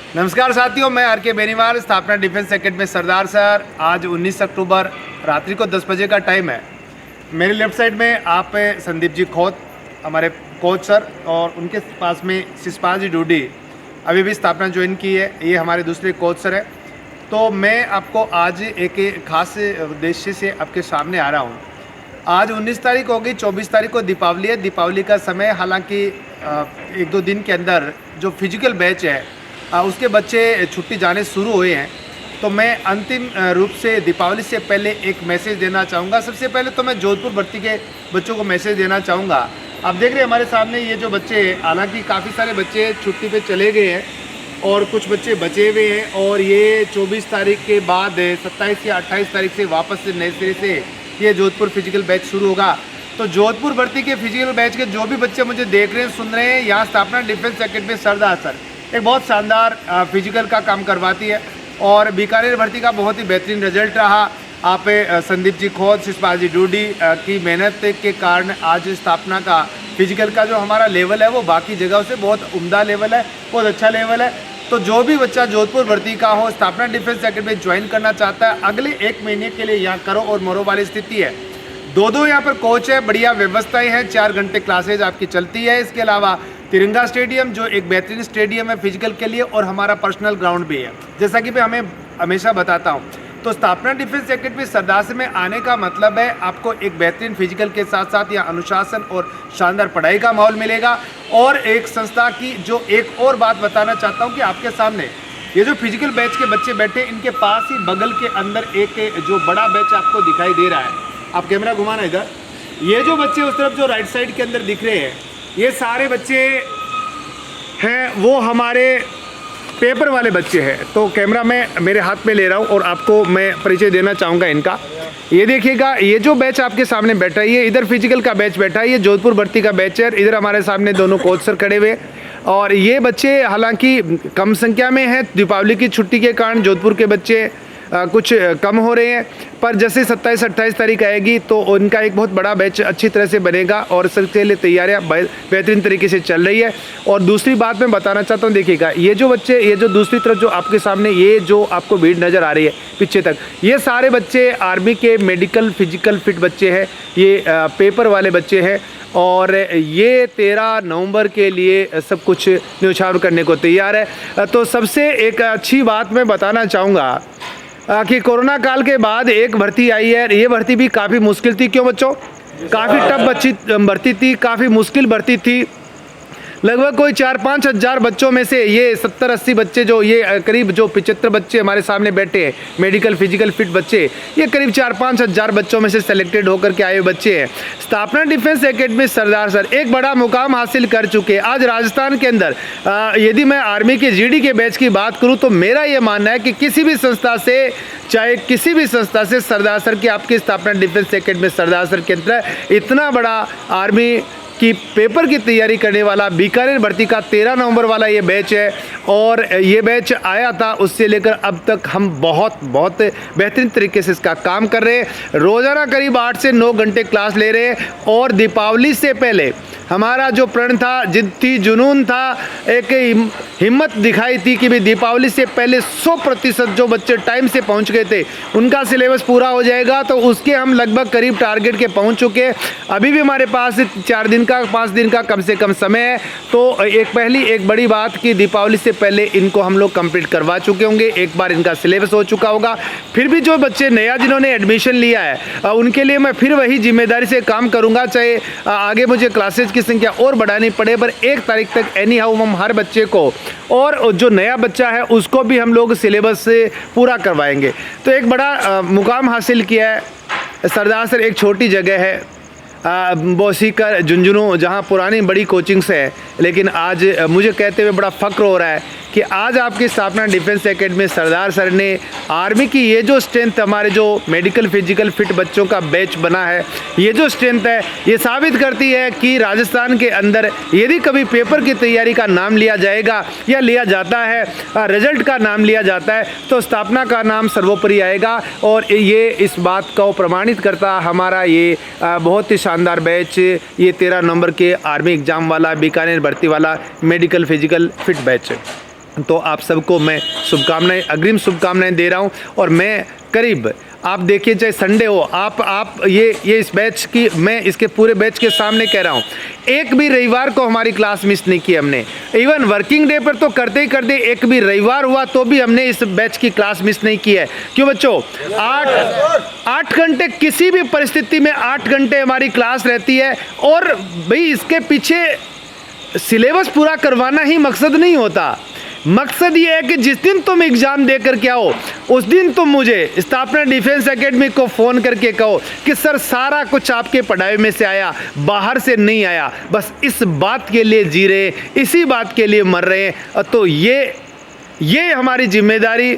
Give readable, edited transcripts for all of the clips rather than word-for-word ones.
नमस्कार साथियों, मैं आर के बेनीवाल, स्थापना डिफेंस एकेडमी सरदार सर। आज 19 अक्टूबर रात्रि को 10 बजे का टाइम है। मेरे लेफ्ट साइड में आप संदीप जी खोत, हमारे कोच सर, और उनके पास में शिषपाल जी डूडी अभी भी स्थापना ज्वाइन की है। ये हमारे दूसरे कोच सर है। तो मैं आपको आज एक खास उद्देश्य से आपके सामने आ रहा हूँ। आज 19 तारीख हो गई, 24 तारीख को दीपावली है। दीपावली का समय, हालांकि 1-2 दिन के अंदर जो फिजिकल बैच है उसके बच्चे छुट्टी जाने शुरू हुए हैं। तो मैं अंतिम रूप से दीपावली से पहले एक मैसेज देना चाहूँगा। सबसे पहले तो मैं जोधपुर भर्ती के बच्चों को मैसेज देना चाहूँगा। आप देख रहे हैं हमारे सामने ये जो बच्चे, हालांकि काफ़ी सारे बच्चे छुट्टी पे चले गए हैं और कुछ बच्चे बचे हुए हैं, और ये 24 तारीख के बाद 27 या 28 तारीख से वापस से नए सिरे से ये जोधपुर फिजिकल बैच शुरू होगा। तो जोधपुर भर्ती के फिजिकल बैच के जो भी बच्चे मुझे देख रहे हैं, सुन रहे हैं, यहाँ स्थापना डिफेंस एकेडमी सरदार सर एक बहुत शानदार फिजिकल का काम करवाती है, और बीकानेर भर्ती का बहुत ही बेहतरीन रिजल्ट रहा। आप संदीप जी खोत, शिषपाल जी डूडी की मेहनत के कारण आज स्थापना का फिजिकल का जो हमारा लेवल है वो बाकी जगहों से बहुत उम्दा लेवल है, बहुत अच्छा लेवल है। तो जो भी बच्चा जोधपुर भर्ती का हो, स्थापना डिफेंस एकेडमी ज्वाइन करना चाहता है, अगले 1 महीने के लिए यहाँ करो और मरो वाली स्थिति है। 2 यहाँ पर कोच है, बढ़िया व्यवस्थाएं हैं, 4 घंटे क्लासेज आपकी चलती है। इसके अलावा तिरंगा स्टेडियम जो एक बेहतरीन स्टेडियम है फिजिकल के लिए, और हमारा पर्सनल ग्राउंड भी है, जैसा कि मैं हमें हमेशा बताता हूँ। तो स्थापना डिफेंस एकेडमी सरदार से में आने का मतलब है आपको एक बेहतरीन फिजिकल के साथ साथ यहाँ अनुशासन और शानदार पढ़ाई का माहौल मिलेगा। और एक संस्था की जो एक और बात बताना चाहता हूँ कि आपके सामने ये जो फिजिकल बैच के बच्चे बैठे, इनके पास ही बगल के अंदर एक जो बड़ा बैच आपको दिखाई दे रहा है। आप कैमरा घुमाना इधर। ये जो बच्चे उस तरफ जो राइट साइड के अंदर दिख रहे हैं, ये सारे बच्चे हैं वो हमारे पेपर वाले बच्चे हैं। तो कैमरा मैं मेरे हाथ में ले रहा हूँ और आपको मैं परिचय देना चाहूँगा इनका। ये देखिएगा, ये जो बैच आपके सामने बैठा है, ये इधर फिजिकल का बैच बैठा है, ये जोधपुर भर्ती का बैच है। इधर हमारे सामने दोनों कोच सर खड़े हुए, और ये बच्चे हालांकि कम संख्या में हैं। दीपावली की छुट्टी के कारण जोधपुर के बच्चे कुछ कम हो रहे हैं, पर जैसे 27-28 तारीख आएगी तो उनका एक बहुत बड़ा बैच अच्छी तरह से बनेगा, और इसके लिए तैयारियां बेहतरीन तरीके से चल रही है। और दूसरी बात मैं बताना चाहता हूं, देखिएगा ये जो बच्चे, ये जो दूसरी तरफ जो आपके सामने ये जो आपको भीड़ नज़र आ रही है पीछे तक, ये सारे बच्चे आर्मी के मेडिकल फिजिकल फिट बच्चे हैं। ये पेपर वाले बच्चे हैं, और ये 13 नवंबर के लिए सब कुछ न्यौछावर करने को तैयार है। तो सबसे एक अच्छी बात मैं बताना चाहूँगा कि कोरोना काल के बाद एक भर्ती आई है। ये भर्ती भी काफ़ी मुश्किल थी। क्यों बच्चों? काफ़ी टफ भर्ती थी, काफ़ी मुश्किल भर्ती थी। लगभग कोई 4-5 हज़ार बच्चों में से ये 70-80 बच्चे, जो ये करीब जो 75 बच्चे हमारे सामने बैठे हैं मेडिकल फिजिकल फिट बच्चे, ये करीब 4-5 हज़ार बच्चों में से सेलेक्टेड होकर के आए हुए बच्चे हैं। स्थापना डिफेंस एकेडमी सरदार सर एक बड़ा मुकाम हासिल कर चुके हैं। आज राजस्थान के अंदर यदि मैं आर्मी के जीडी के बैच की बात करूँ तो मेरा ये मानना है कि किसी भी संस्था से, चाहे किसी भी संस्था से, सरदार सर की आपकी स्थापना डिफेंस एकेडमी सरदार सर के अंदर इतना बड़ा आर्मी कि पेपर की तैयारी करने वाला बीकानेर भर्ती का 13 नवंबर वाला ये बैच है। और ये बैच आया था, उससे लेकर अब तक हम बहुत बेहतरीन तरीके से इसका काम कर रहे हैं। रोज़ाना करीब 8 से 9 घंटे क्लास ले रहे हैं, और दीपावली से पहले हमारा जो प्रण था, जिद थी, जुनून था, एक हिम्मत दिखाई थी कि भाई दीपावली से पहले 100% जो बच्चे टाइम से पहुंच गए थे उनका सिलेबस पूरा हो जाएगा। तो उसके हम लगभग करीब टारगेट के पहुंच चुके हैं। अभी भी हमारे पास 4 दिन का, 5 दिन का कम से कम समय है। तो एक बड़ी बात कि दीपावली से पहले इनको हम लोग कंप्लीट करवा चुके होंगे, एक बार इनका सिलेबस हो चुका होगा। फिर भी जो बच्चे नया जिन्होंने एडमिशन लिया है उनके लिए मैं फिर वही जिम्मेदारी से काम करूँगा, चाहे आगे मुझे क्लासेज की संख्या और बढ़ानी पड़े, पर 1 तारीख तक एनी हाउ हम हर बच्चे को, और जो नया बच्चा है उसको भी हम लोग सिलेबस से पूरा करवाएंगे। तो एक बड़ा मुकाम हासिल किया है सरदार सर। एक छोटी जगह है बोसीकर झुंझुनू, जहाँ पुरानी बड़ी कोचिंग्स है, लेकिन आज मुझे कहते हुए बड़ा फ़ख्र हो रहा है कि आज आपकी स्थापना डिफेंस एकेडमी सरदार सर ने आर्मी की ये जो स्ट्रेंथ, हमारे जो मेडिकल फिजिकल फिट बच्चों का बैच बना है, ये जो स्ट्रेंथ है, ये साबित करती है कि राजस्थान के अंदर यदि कभी पेपर की तैयारी का नाम लिया जाएगा या लिया जाता है, रिजल्ट का नाम लिया जाता है, तो स्थापना का नाम सर्वोपरि आएगा। और ये इस बात को प्रमाणित करता हमारा ये बहुत ही शानदार बैच, ये 13 नंबर के आर्मी एग्ज़ाम वाला, बीकानेर भर्ती वाला मेडिकल फिजिकल फिट बैच है। तो आप सबको मैं शुभकामनाएं, अग्रिम शुभकामनाएं दे रहा हूं। और मैं करीब, आप देखिए चाहे संडे हो, आप ये इस बैच की, मैं इसके पूरे बैच के सामने कह रहा हूँ, एक भी रविवार को हमारी क्लास मिस नहीं की हमने। इवन वर्किंग डे पर तो करते ही करते एक भी रविवार हुआ तो भी हमने इस बैच की क्लास मिस नहीं की है। क्यों बच्चों? 8 घंटे, किसी भी परिस्थिति में 8 घंटे हमारी क्लास रहती है। और भाई इसके पीछे सिलेबस पूरा करवाना ही मकसद नहीं होता। मकसद ये है कि जिस दिन तुम एग्जाम दे करके आओ उस दिन तुम मुझे स्थापना डिफेंस एकेडमी को फ़ोन करके कहो कि सर सारा कुछ आपके पढ़ाई में से आया, बाहर से नहीं आया। बस इस बात के लिए जी रहे, इसी बात के लिए मर रहे हैं। तो ये हमारी जिम्मेदारी,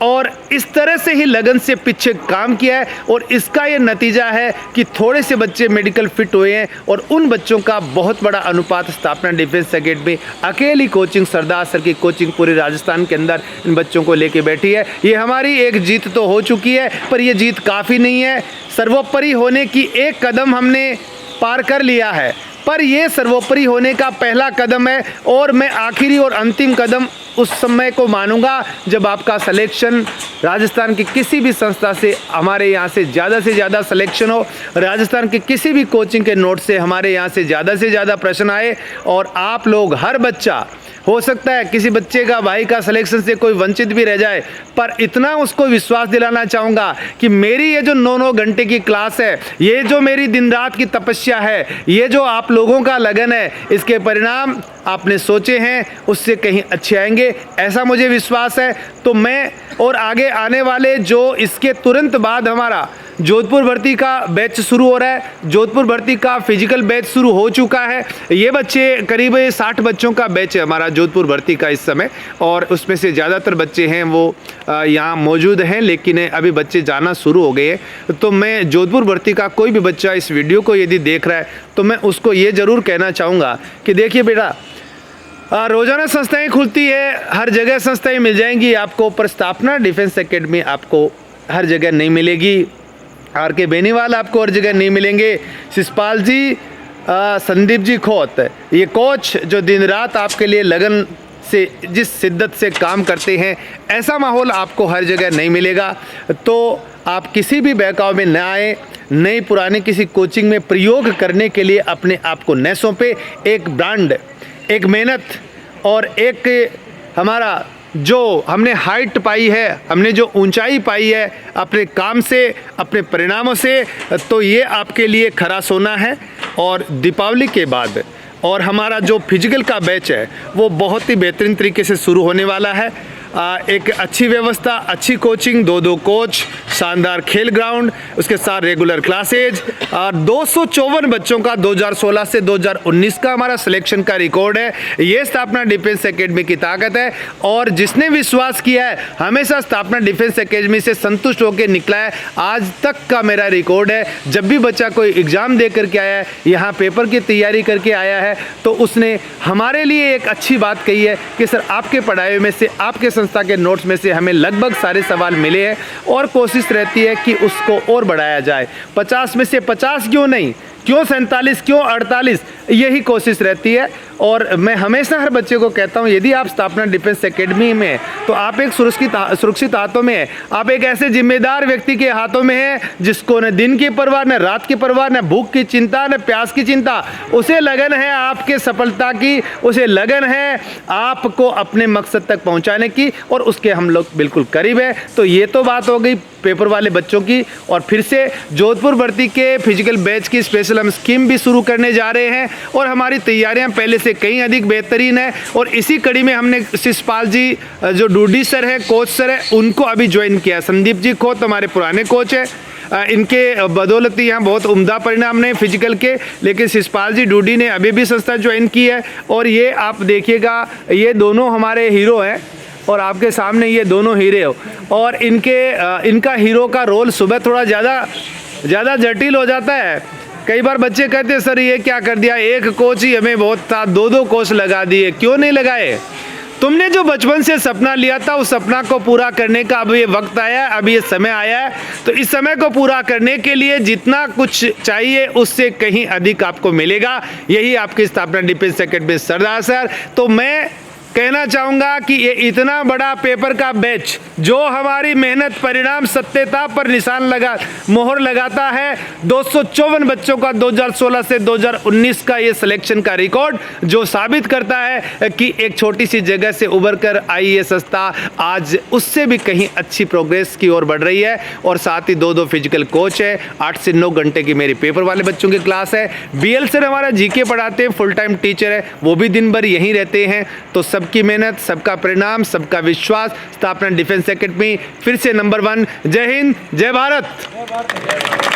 और इस तरह से ही लगन से पीछे काम किया है। और इसका ये नतीजा है कि थोड़े से बच्चे मेडिकल फिट हुए हैं, और उन बच्चों का बहुत बड़ा अनुपात स्थापना डिफेंस एकेडमी अकेली कोचिंग, सरदार सर की कोचिंग पूरे राजस्थान के अंदर इन बच्चों को लेके बैठी है। ये हमारी एक जीत तो हो चुकी है, पर ये जीत काफ़ी नहीं है। सर्वोपरि होने की एक कदम हमने पार कर लिया है, पर ये सर्वोपरि होने का पहला कदम है। और मैं आखिरी और अंतिम कदम उस समय को मानूंगा जब आपका सिलेक्शन राजस्थान की किसी भी संस्था से हमारे यहाँ से ज़्यादा सिलेक्शन हो, राजस्थान के किसी भी कोचिंग के नोट से हमारे यहाँ से ज़्यादा प्रश्न आए, और आप लोग, हर बच्चा, हो सकता है किसी बच्चे का, भाई का सिलेक्शन से कोई वंचित भी रह जाए, पर इतना उसको विश्वास दिलाना चाहूँगा कि मेरी ये जो 9-9 घंटे की क्लास है, ये जो मेरी दिन रात की तपस्या है, ये जो आप लोगों का लगन है, इसके परिणाम आपने सोचे हैं उससे कहीं अच्छे आएंगे, ऐसा मुझे विश्वास है। तो मैं, और आगे आने वाले जो इसके तुरंत बाद हमारा जोधपुर भर्ती का बैच शुरू हो रहा है, जोधपुर भर्ती का फिजिकल बैच शुरू हो चुका है। ये बच्चे, करीब 60 बच्चों का बैच है हमारा जोधपुर भर्ती का इस समय, और उसमें से ज़्यादातर बच्चे हैं वो यहाँ मौजूद हैं, लेकिन अभी बच्चे जाना शुरू हो गए हैं। तो मैं जोधपुर भर्ती का कोई भी बच्चा इस वीडियो को यदि देख रहा है तो मैं उसको ये ज़रूर कहना चाहूँगा कि देखिए बेटा, रोज़ाना संस्थाएं खुलती है, हर जगह संस्थाएं मिल जाएंगी आपको, पर स्थापना डिफेंस एकेडमी आपको हर जगह नहीं मिलेगी। RK बेनीवाल आपको हर जगह नहीं मिलेंगे। शिषपाल जी, संदीप जी खोत, ये कोच जो दिन रात आपके लिए लगन से, जिस शिद्दत से काम करते हैं, ऐसा माहौल आपको हर जगह नहीं मिलेगा। तो आप किसी भी बहकाव में न आए, नई पुरानी किसी कोचिंग में प्रयोग करने के लिए अपने आप को न सौंपे। एक ब्रांड, एक मेहनत और एक हमारा जो हमने हाइट पाई है, हमने जो ऊंचाई पाई है अपने काम से, अपने परिणामों से, तो ये आपके लिए खरा सोना है। और दीपावली के बाद और हमारा जो फिजिकल का बैच है वो बहुत ही बेहतरीन तरीके से शुरू होने वाला है। एक अच्छी व्यवस्था, अच्छी कोचिंग, 2 कोच, शानदार खेल ग्राउंड, उसके साथ रेगुलर क्लासेज, और 254 बच्चों का 2016 से 2019 का हमारा सिलेक्शन का रिकॉर्ड है। ये स्थापना डिफेंस एकेडमी की ताकत है, और जिसने विश्वास किया है हमेशा स्थापना डिफेंस एकेडमी से संतुष्ट होकर निकला है। आज तक का मेरा रिकॉर्ड है, जब भी बच्चा कोई एग्ज़ाम दे करके आया है, यहाँ पेपर की तैयारी करके आया है, तो उसने हमारे लिए एक अच्छी बात कही है कि सर आपके पढ़ाई में से, आपके संस्था के नोट्स में से हमें लगभग सारे सवाल मिले हैं, और कोशिश रहती है कि उसको और बढ़ाया जाए। 50 में से 50 क्यों नहीं, क्यों 47, क्यों 48, यही कोशिश रहती है। और मैं हमेशा हर बच्चे को कहता हूँ, यदि आप स्थापना डिफेंस एकेडमी में हैं तो आप एक सुरक्षित हाथों में है, आप एक ऐसे जिम्मेदार व्यक्ति के हाथों में है जिसको न दिन की परवाह, न रात की परवाह, न भूख की चिंता, न प्यास की चिंता। उसे लगन है आपके सफलता की, उसे लगन है आपको अपने मकसद तक पहुँचाने की, और उसके हम लोग बिल्कुल करीब है। तो ये तो बात हो गई पेपर वाले बच्चों की। और फिर से जोधपुर भर्ती के फिजिकल बैच की स्पेशल हम स्कीम भी शुरू करने जा रहे हैं, और हमारी तैयारियां पहले से कहीं अधिक बेहतरीन है। और इसी कड़ी में हमने शिषपाल जी, जो डूडी सर है, कोच सर है, उनको अभी ज्वाइन किया। संदीप जी खोत हमारे पुराने कोच है, इनके बदौलत यहाँ बहुत उम्दा परिणाम नहीं फिजिकल के, लेकिन शिषपाल जी डूडी ने अभी भी संस्था ज्वाइन की है। और ये आप देखिएगा, ये दोनों हमारे हीरो हैं, और आपके सामने ये दोनों हीरे हो, और इनका हीरो का रोल सुबह थोड़ा ज़्यादा जटिल हो जाता है। कई बार बच्चे कहते हैं सर ये क्या कर दिया, एक कोच ही हमें बहुत था, 2 कोच लगा दिए। क्यों नहीं लगाए? तुमने जो बचपन से सपना लिया था उस सपना को पूरा करने का अब ये वक्त आया है, अब ये समय आया है। तो इस समय को पूरा करने के लिए जितना कुछ चाहिए उससे कहीं अधिक आपको मिलेगा। यही आपकी स्थापना डिफेंस एकेडमी सरदार सर। तो मैं कहना चाहूँगा कि ये इतना बड़ा पेपर का बैच जो हमारी मेहनत परिणाम सत्यता पर निशान मोहर लगाता है। 254 बच्चों का 2016 से 2019 का ये सिलेक्शन का रिकॉर्ड जो साबित करता है कि एक छोटी सी जगह से उभर कर आई ये संस्था आज उससे भी कहीं अच्छी प्रोग्रेस की ओर बढ़ रही है। और साथ ही 2 फिजिकल कोच है, 8 से 9 घंटे की मेरी पेपर वाले बच्चों की क्लास है। बीएल सर हमारा जीके पढ़ाते हैं, फुल टाइम टीचर है, वो भी दिन भर यहीं रहते हैं। तो सबकी मेहनत, सबका परिणाम, सबका विश्वास, स्थापना डिफेंस एकेडमी फिर से नंबर 1। जय हिंद, जय भारत।